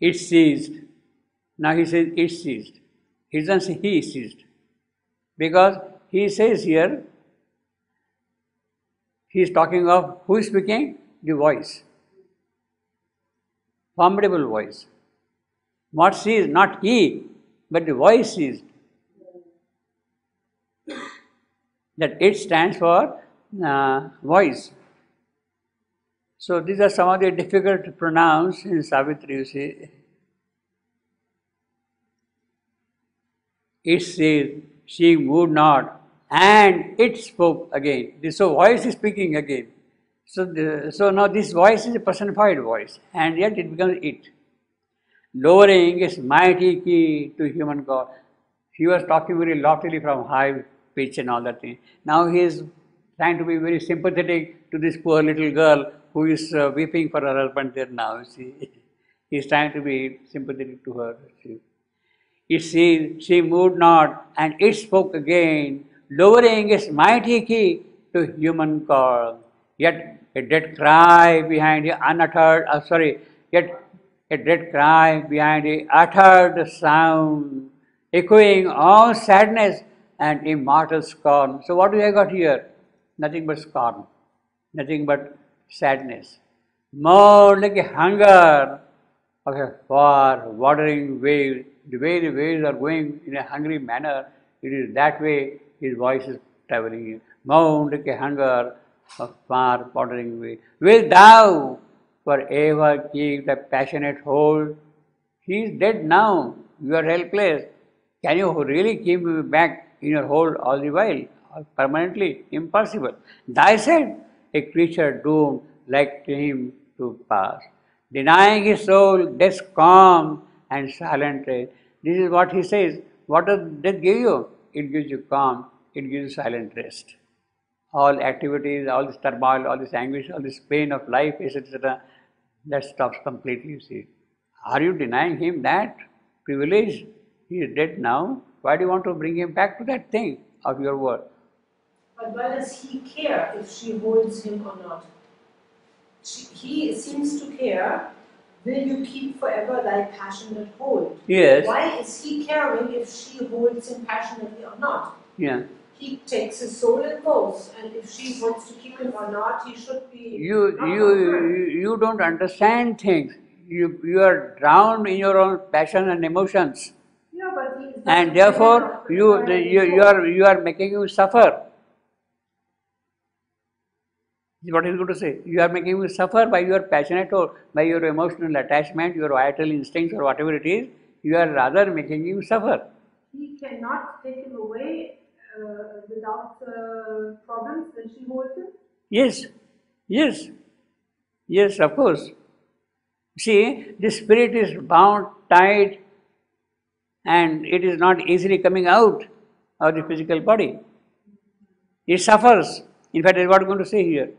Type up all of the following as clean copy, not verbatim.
It ceased. Now he says it ceased. He doesn't say he ceased. Because he says here, he is talking of who is speaking? The voice. Formidable voice. What ceased? Not he, but the voice ceased. That it stands for voice. So these are some of the difficult to pronounce in Savitri, you see. It says, she moved not, and it spoke again. So voice is speaking again. So now this voice is a personified voice, and yet it becomes it. Lowering its mighty key to human God. He was talking very loftily from high pitch and all that thing. Now he is trying to be very sympathetic to this poor little girl who is weeping for her husband there now. See, he is trying to be sympathetic to her. See. It says, she moved not, and it spoke again, lowering its mighty key to human call. Yet a dead cry behind the unuttered, yet a dead cry behind the uttered sound, echoing all sadness and immortal scorn. So what do I got here? Nothing but scorn, nothing but sadness. More like a hunger of a far watering wave. The way the waves are going in a hungry manner, it is that way his voice is traveling. Mound like a hunger of far watering wave. Will thou forever keep the passionate hold? He is dead now. You are helpless. Can you really keep him back in your hold all the while? Permanently? Impossible. Thyself a creature doomed like him to pass. Denying his soul death's calm and silent rest. This is what he says. What does death give you? It gives you calm, it gives you silent rest. All activities, all this turmoil, all this anguish, all this pain of life, etc., that stops completely, you see. Are you denying him that privilege? He is dead now. Why do you want to bring him back to that thing of your word? But why does he care if she holds him or not? He seems to care. Will you keep forever thy passionate hold? Yes. Why is he caring if she holds him passionately or not? Yeah. He takes his soul and goes, and if she wants to keep him or not, he should be. You don't understand things. You are drowned in your own passion and emotions. Yeah, but he is and therefore you are making him suffer. This is what he's going to say. You are making him suffer by your passionate or by your emotional attachment, your vital instincts or whatever it is. You are rather making him suffer. He cannot take him away without problems when she holds him? Yes, yes, yes, of course. See, the spirit is bound tight and it is not easily coming out of the physical body. It suffers. In fact, that is what I am going to say here.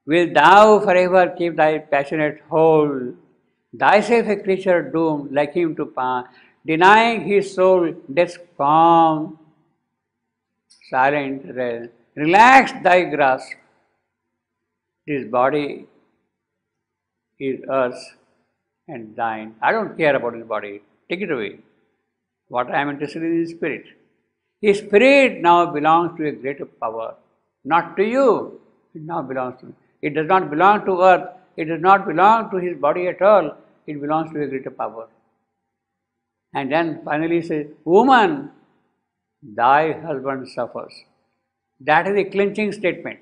Will thou forever keep thy passionate hold, thyself a creature doomed like him to pass, denying his soul death's calm, silent rest. Relax thy grasp. This body is earth and thine. I don't care about this body. Take it away. What I am interested in is spirit. His spirit now belongs to a greater power. Not to you. It now belongs to me. It does not belong to earth. It does not belong to his body at all. It belongs to a greater power. And then finally he says, woman, thy husband suffers. That is a clinching statement.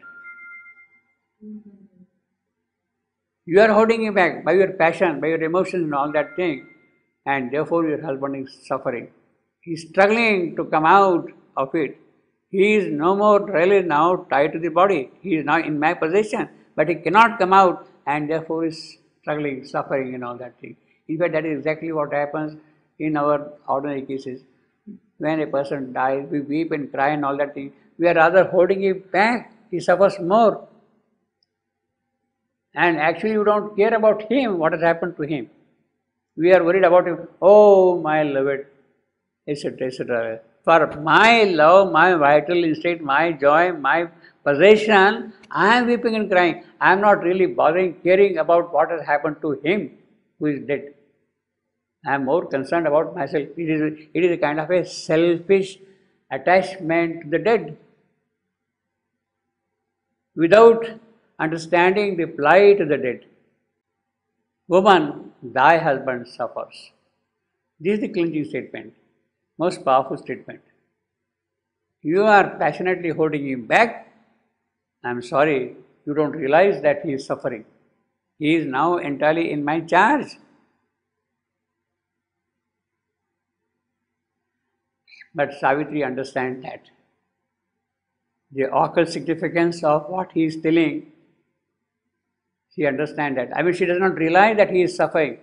You are holding him back by your passion, by your emotions and all that thing. And therefore your husband is suffering. He is struggling to come out of it. He is no more really now tied to the body. He is now in my possession. But he cannot come out and therefore is struggling, suffering and all that thing. In fact, that is exactly what happens in our ordinary cases. When a person dies, we weep and cry and all that thing. We are rather holding him back. He suffers more. And actually you don't care about him, what has happened to him. We are worried about him. Oh, my beloved, etc., etc. For my love, my vital instinct, my joy, my possession, I am weeping and crying. I am not really bothering, caring about what has happened to him who is dead. I am more concerned about myself. It is a kind of a selfish attachment to the dead without understanding the plight of the dead. Woman, thy husband suffers. This is the clinching statement, most powerful statement. You are passionately holding him back. I am sorry, you don't realize that he is suffering. He is now entirely in my charge. But Savitri understands that. The occult significance of what he is telling, she understands that. I mean, she does not realize that he is suffering.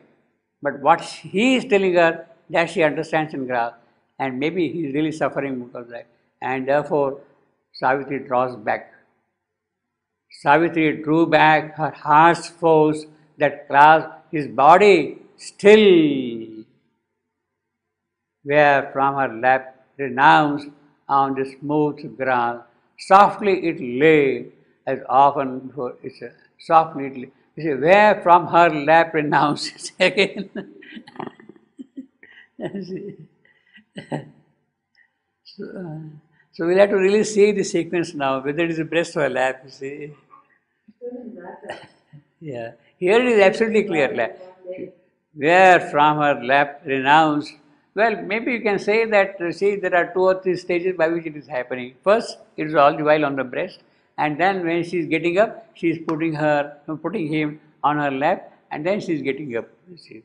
But what he is telling her, that she understands and grasps. And maybe he is really suffering because of that. And therefore, Savitri draws back. Savitri drew back her heart's force that clasped his body still, where from her lap renounced on the smooth grass. Softly it lay, as often before. Softly it lay. You see, where from her lap renounced again. So we'll have to really see the sequence now, whether it is a breast or a lap, you see. Yeah. Here it is absolutely clear. Where from her lap renounced. Well, maybe you can say that, see, there are 2 or 3 stages by which it is happening. First, it is all the while on the breast, and then when she is getting up, she is putting him on her lap, and then she is getting up, you see.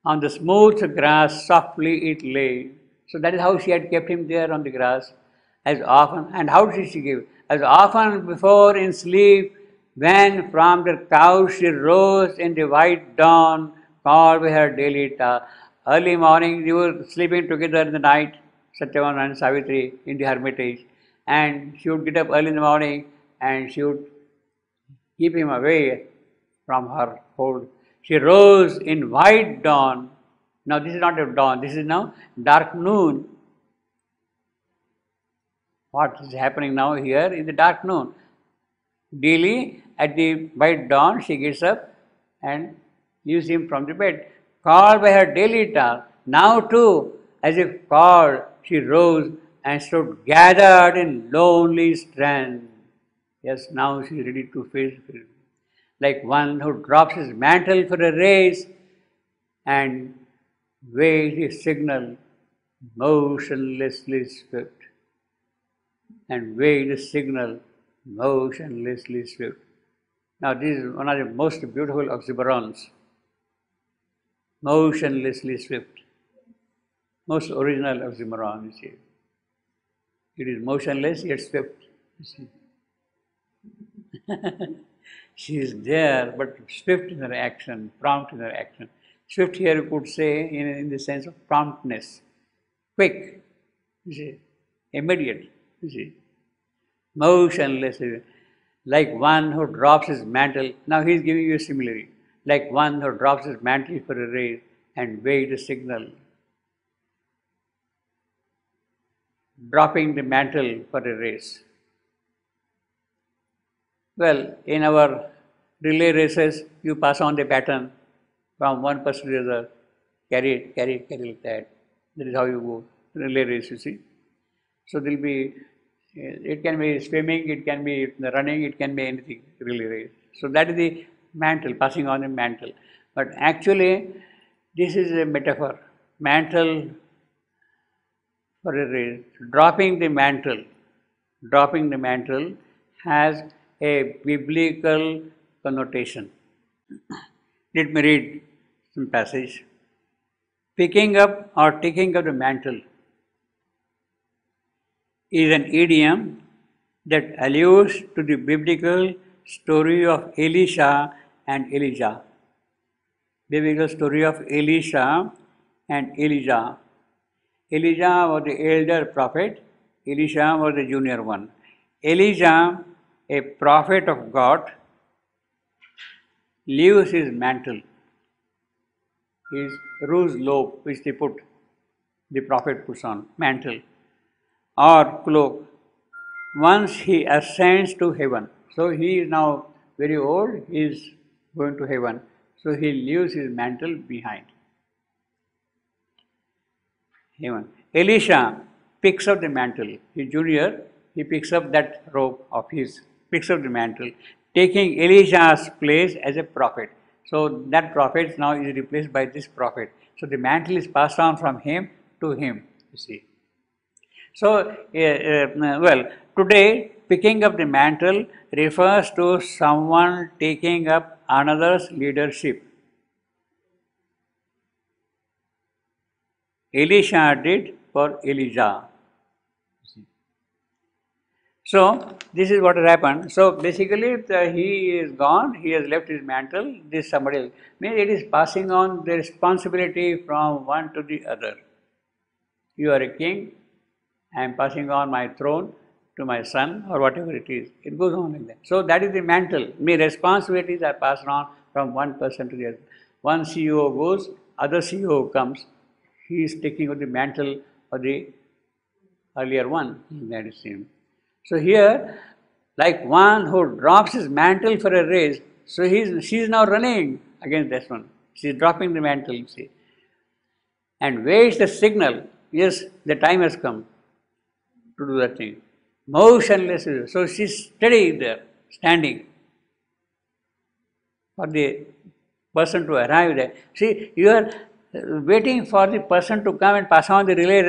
On the smooth grass, softly it lay. So that is how she had kept him there on the grass, as often. And how did she give? As often before in sleep, when from the couch she rose in the white dawn, called by her daily task. Early morning, they were sleeping together in the night, Satyavan and Savitri, in the hermitage. And she would get up early in the morning and she would keep him away from her hold. She rose in white dawn. Now this is not a dawn, this is now dark noon. What is happening now here is the dark noon. Daily at the white dawn she gets up and leaves him from the bed. Called by her daily task, now too, as if called, she rose and stood gathered in lonely strength. Yes, now she is ready to face it. Like one who drops his mantle for a race and waves his signal motionlessly swift. And waves his signal motionlessly swift. Now this is one of the most beautiful oxymorons. Motionlessly swift. Most original oxymoron, you see. It is motionless yet swift, you see. She is there, but swift in her action, prompt in her action. Swift here you could say in the sense of promptness, quick, you see, immediate, you see. Motionless, like one who drops his mantle. Now he is giving you a simile. Like one who drops his mantle for a race and waves a signal. Dropping the mantle for a race. Well, in our relay races, you pass on the baton from one person to the other. Carry it like that. That is how you go. Relay race, you see. So there will be, it can be swimming, it can be running, it can be anything, relay race. So that is the mantle, passing on the mantle. But actually, this is a metaphor. Mantle for a race. Dropping the mantle has a biblical connotation. Let me read some passage. Picking up or taking up the mantle is an idiom that alludes to the biblical story of Elisha and Elijah. Biblical story of Elisha and Elijah. Elijah was the elder prophet, Elisha was the junior one. Elijah, a prophet of God, leaves his mantle, his rouge lobe, which the prophet puts on, mantle, or cloak, once he ascends to heaven. So he is now very old, he is going to heaven. So he leaves his mantle behind. Elisha picks up the mantle. His junior, he picks up that robe of his, picks up the mantle, taking Elisha's place as a prophet. So that prophet now is replaced by this prophet. So the mantle is passed on from him to him, you see. So, today picking up the mantle refers to someone taking up another's leadership. Elisha did for Elijah. So, this is what has happened. So, basically, he is gone, he has left his mantle, this somebody else. Means it is passing on the responsibility from one to the other. You are a king, I am passing on my throne to my son or whatever it is. It goes on like that. So, that is the mantle. Responsibilities are passed on from one person to the other. One CEO goes, other CEO comes, he is taking over the mantle of the earlier one. That is him. So here, like one who drops his mantle for a race, so she is now running against this one. She is dropping the mantle, you see, and waits the signal. Yes, the time has come to do that thing. Motionless. So she is steady there, standing for the person to arrive there. See, you are waiting for the person to come and pass on the relay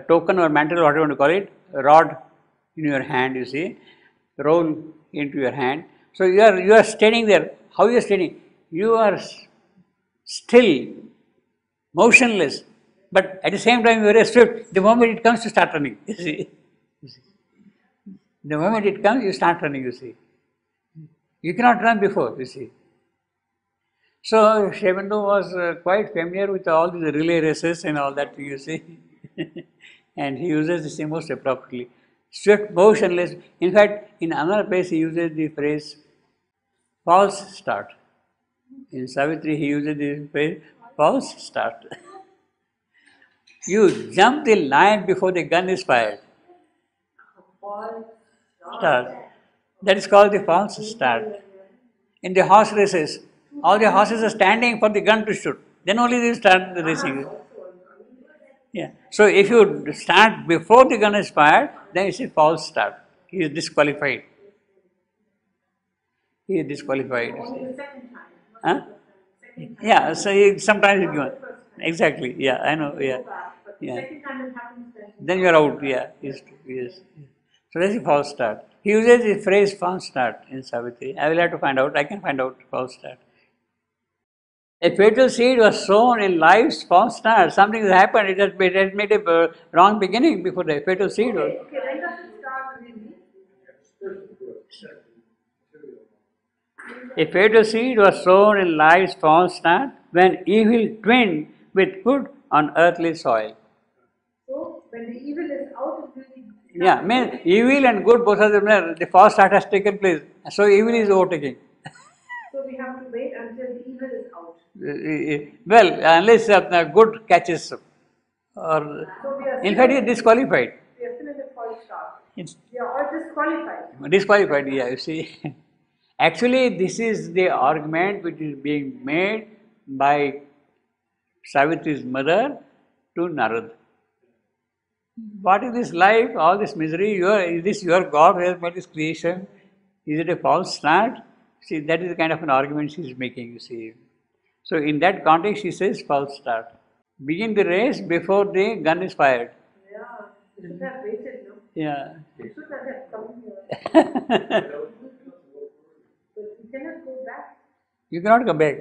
token or mantle, whatever you want to call it, rod in your hand, you see, roll into your hand. So you are standing there. How you are standing? You are still, motionless, but at the same time you are swift. The moment it comes, to start running. You see, the moment it comes, you start running. You see, you cannot run before. You see. So Shevendra was quite familiar with all these relay races and all that, you see, and he uses this most appropriately. Swift, motionless. In fact, in another place he uses the phrase false start. In Savitri he uses the phrase false start. You jump the line before the gun is fired. Start. That is called the false start. In the horse races, all the horses are standing for the gun to shoot. Then only they start the racing. Yeah. So if you start before the gun is fired, then it's a false start. He is disqualified. He is disqualified. Huh? Yeah. So sometimes you go. Exactly. Yeah. I know. Yeah. Yeah. Then you are out. Yeah. Yes. Yes. So that's a false start. He uses the phrase false start in Savitri. I will have to find out. I can find out false start. A fatal seed was sown in life's false start. Something has happened. It has made a wrong beginning before the fatal seed was. Okay, when does it start really? A fatal seed was sown in life's false start when evil twinned with good on earthly soil. So when the evil is out, it really. Yeah, means evil and good both of them, the false start has taken place. So evil is overtaking. So we have to wait until the evil is out. Well, unless good catches, or So we are in fact, he is disqualified. We are still in the false start. It's We are all disqualified. disqualified, yeah, you see. Actually, this is the argument which is being made by Savitri's mother to Narad. What is this life, all this misery? Is this your God who has made this creation? Is it a false start? See, that is the kind of an argument she is making, you see. So, in that context, she says false start. Begin the race before the gun is fired. Yeah, you should have waited, no? Yeah. You should not have come here. But you cannot go back. You cannot come back.